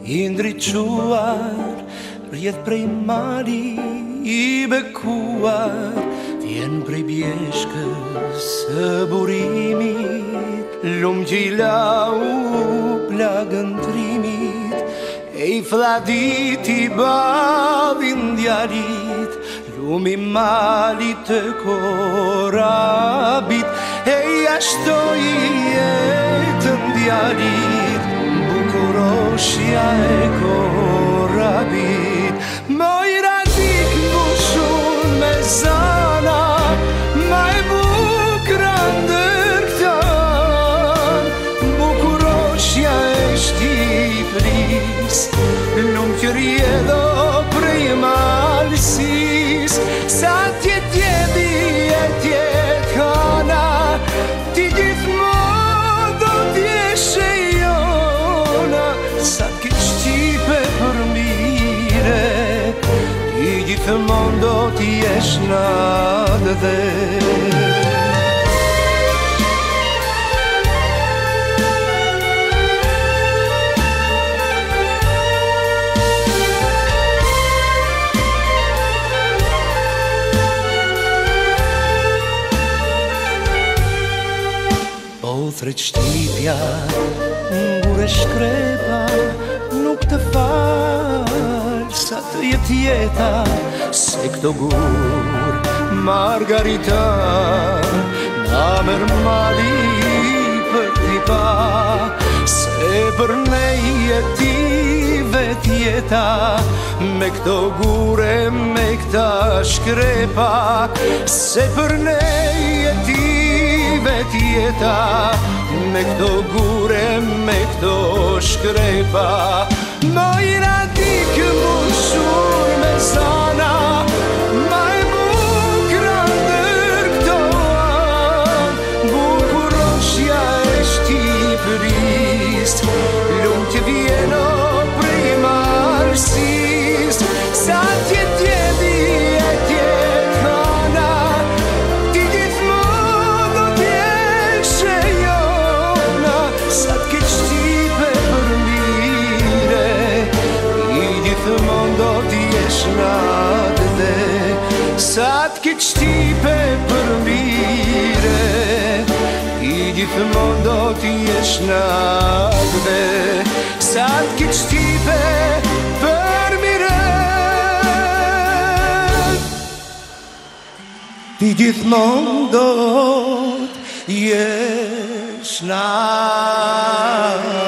I ndriquar, rjedh prej mali I bekuar, vjen prej bjeshkës së burimit, lumë që I lau plagën trimit, e I fladit I badhin djalit, lumë I malit të korabit, e I ashtoj jetën djalit, bukuroshja e korabit. Mojra dik mbushur me zana, ma e bukra ndër këtan, bukuroshja e Shqipëris, lumë që rjedho prej malësis, sa tjet jedi e tjet hana, ti gjithmonë do t'jeshe jona, sa t'ke Shqipe për mire, ti gjithmonë do t'jesh natë dhe. Thret Shqipja, ngure shkrepa, nuk të fal, sa të jet jeta, se këto gur, Margarita, na mer mali për t'i pa, se për ne jeti vet jeta, me këto gure, me këta shkrepa, se për ne jeti vet jeta, me këto gure, me këto shkrepa. Mojra dik mbushur me zana, ma e bukra ndër këto an, bukuroshja e Shqipëris, lumë që vjeno prej marësis, sa tjet jedi e tjet hana, ti gjithmonë do t'jeshe jona, sa t'ke Shqipe për mire, ti gjithmonë do t'jesh natë dhe, sa t'ke Shqipe për mire, ti gjithmonë do t'jesh natë dhe, sa t'ke Shqipe për mire, ti gjithmonë do t'jesh natë.